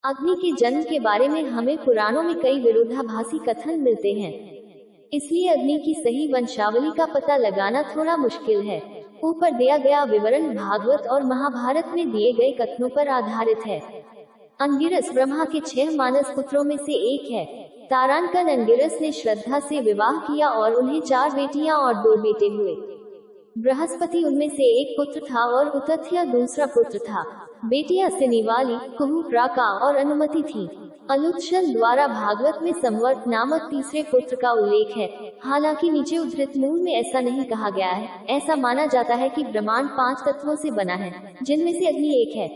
अग्नि के जन्म के बारे में हमें पुराणों में कई विरोधाभासी कथन मिलते हैं। इसलिए अग्नि की सही वंशावली का पता लगाना थोड़ा मुश्किल है। ऊपर दिया गया विवरण भागवत और महाभारत में दिए गए कथनों पर आधारित है। अंगिरस ब्रह्मा के 6 मानस पुत्रों में से एक है। तारानकन अंगिरस ने श्रद्धा से विवाह किया और उन्हें 4 बेटियां और 2 बेटे हुए। बृहस्पति उनमें से एक पुत्र था और उतथ्य दूसरा पुत्र था। बेटियां सिनिवाली, कुहू, राका और अनुमति थीं। अलुत्शन द्वारा भागवत में संवर्त नामक तीसरे पुत्र का उल्लेख है। हालांकि नीचे उद्धृत मूल में ऐसा नहीं कहा गया है। ऐसा माना जाता है कि ब्रह्मांड 5 तत्वों से बना है, जिनमें से अग्नि एक है।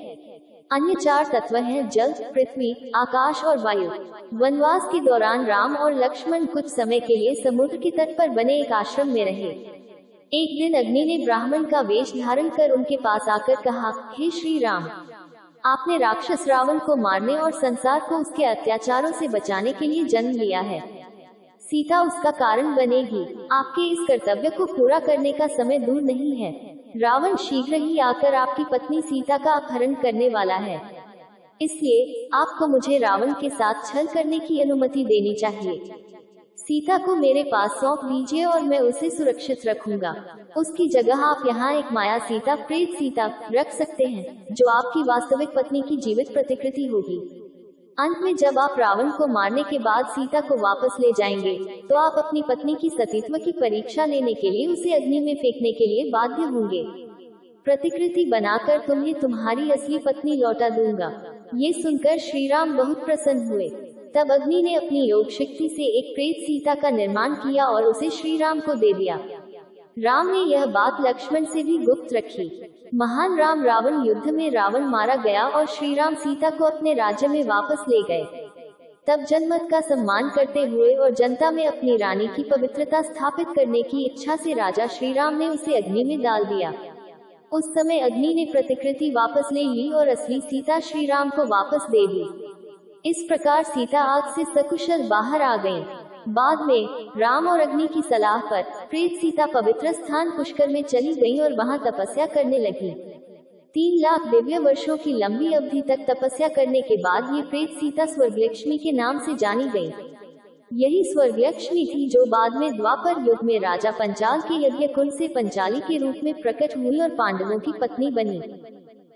अन्य 4 तत्व हैं जल, पृथ्वी, आकाश और वायु। वनवास के दौरान राम और लक्ष्मण कुछ समय के लिए समुद्र के तट पर बने एक आश्रम में रहे। एक दिन अग्नि ने ब्राह्मण का वेश धारण कर उनके पास आकर कहा, हे श्री राम, आपने राक्षस रावण को मारने और संसार को उसके अत्याचारों से बचाने के लिए जन्म लिया है। सीता उसका कारण बनेगी। आपके इस कर्तव्य को पूरा करने का समय दूर नहीं है। रावण शीघ्र ही आकर आपकी पत्नी सीता का अपहरण करने वाला है। इसलिए आपको मुझे रावण के साथ छल करने की अनुमति देनी चाहिए। सीता को मेरे पास सौंप दीजिए और मैं उसे सुरक्षित रखूंगा। उसकी जगह आप यहाँ एक माया सीता, प्रेत सीता रख सकते हैं, जो आपकी वास्तविक पत्नी की जीवित प्रतिकृति होगी। अंत में जब आप रावण को मारने के बाद सीता को वापस ले जाएंगे, तो आप अपनी पत्नी की सतीत्व की परीक्षा लेने के लिए उसे अग्नि में फेंकने के लिए बाध्य होंगे। प्रतिकृति बनाकर तुम्हें तुम्हारी असली पत्नी लौटा दूंगा। ये सुनकर श्रीराम बहुत प्रसन्न हुए। तब अग्नि ने अपनी योग शक्ति से एक प्रेत सीता का निर्माण किया और उसे श्रीराम को दे दिया। राम ने यह बात लक्ष्मण से भी गुप्त रखी। महान राम रावण युद्ध में रावण मारा गया और श्रीराम सीता को अपने राज्य में वापस ले गए। तब जनमत का सम्मान करते हुए और जनता में अपनी रानी की पवित्रता स्थापित करने की इच्छा से राजा श्रीराम ने उसे अग्नि में डाल दिया। उस समय अग्नि ने प्रतिकृति वापस ले ली और असली सीता श्रीराम को वापस दे दी। इस प्रकार सीता आग से सकुशल बाहर आ गईं। बाद में राम और अग्नि की सलाह पर प्रेत सीता पवित्र स्थान पुष्कर में चली गईं और वहां तपस्या करने लगी। 3 लाख दिव्य वर्षों की लंबी अवधि तक तपस्या करने के बाद ये प्रेत सीता स्वर्गलक्ष्मी के नाम से जानी गई। यही स्वर्गलक्ष्मी थी जो बाद में द्वापर युग में राजा पंचाल के यज्ञ कुंड से पंचाली के रूप में प्रकट हुई और पांडवों की पत्नी बनी।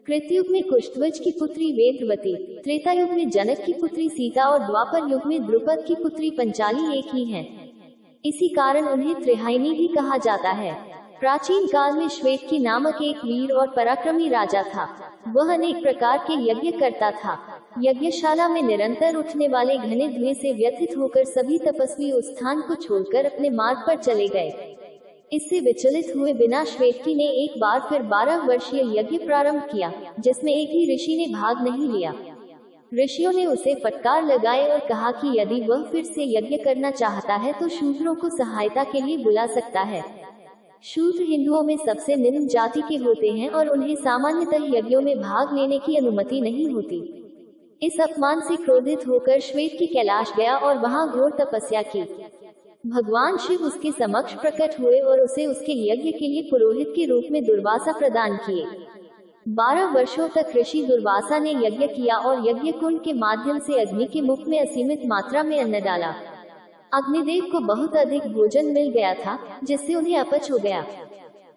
कृतयुग में कुष्ठध्वज की पुत्री वेदवती, त्रेता युग में जनक की पुत्री सीता और द्वापर युग में द्रुपद की पुत्री पंचाली एक ही हैं। इसी कारण उन्हें त्रिहाइनी भी कहा जाता है। प्राचीन काल में श्वेतकी नामक एक वीर और पराक्रमी राजा था। वह अनेक प्रकार के यज्ञ करता था। यज्ञशाला में निरंतर उठने वाले घने धुएं से व्यथित होकर सभी तपस्वी उस स्थान को छोड़कर अपने मार्ग पर चले गए। इससे विचलित हुए बिना श्वेतकी ने एक बार फिर 12 वर्षीय यज्ञ प्रारंभ किया, जिसमें एक ही ऋषि ने भाग नहीं लिया। ऋषियों ने उसे फटकार लगाए और कहा कि यदि वह फिर से यज्ञ करना चाहता है तो शूद्रों को सहायता के लिए बुला सकता है। शूद्र हिंदुओं में सबसे निम्न जाति के होते हैं और उन्हें सामान्यतः यज्ञों में भाग लेने की अनुमति नहीं होती। इस अपमान से क्रोधित होकर श्वेतकी कैलाश गया और वहां घोर तपस्या की। भगवान शिव उसके समक्ष प्रकट हुए और उसे उसके यज्ञ के लिए पुरोहित के रूप में दुर्वासा प्रदान किए। 12 वर्षों तक ऋषि दुर्वासा ने यज्ञ किया और यज्ञ कुंड के माध्यम से अग्नि के मुख में असीमित मात्रा में अन्न डाला। अग्निदेव को बहुत अधिक भोजन मिल गया था, जिससे उन्हें अपच हो गया।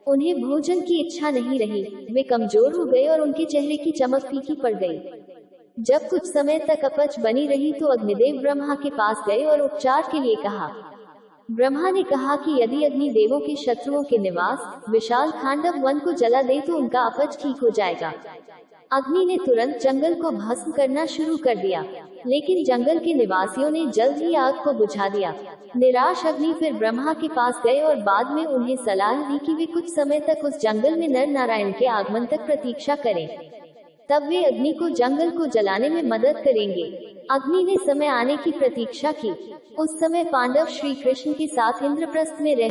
उन्हें भोजन की इच्छा नहीं रही। वे कमजोर हो गए और उनके चेहरे की चमक फीकी पड़ गई। जब कुछ समय तक अपच बनी रही तो अग्निदेव ब्रह्मा के पास गए और उपचार के लिए कहा। ब्रह्मा ने कहा कि यदि अग्नि देवों के शत्रुओं के निवास विशाल खांडव वन को जला दे तो उनका अपच ठीक हो जाएगा। अग्नि ने तुरंत जंगल को भस्म करना शुरू कर दिया, लेकिन जंगल के निवासियों ने जल्द ही आग को बुझा दिया। निराश अग्नि फिर ब्रह्मा के पास गए और बाद में उन्हें सलाह दी कि वे कुछ समय तक उस जंगल में नर नारायण के आगमन तक प्रतीक्षा करें। तब वे अग्नि को जंगल को जलाने में मदद करेंगे। अग्नि ने समय आने की प्रतीक्षा की। उस समय पांडव श्री कृष्ण के साथ इंद्रप्रस्थ में रह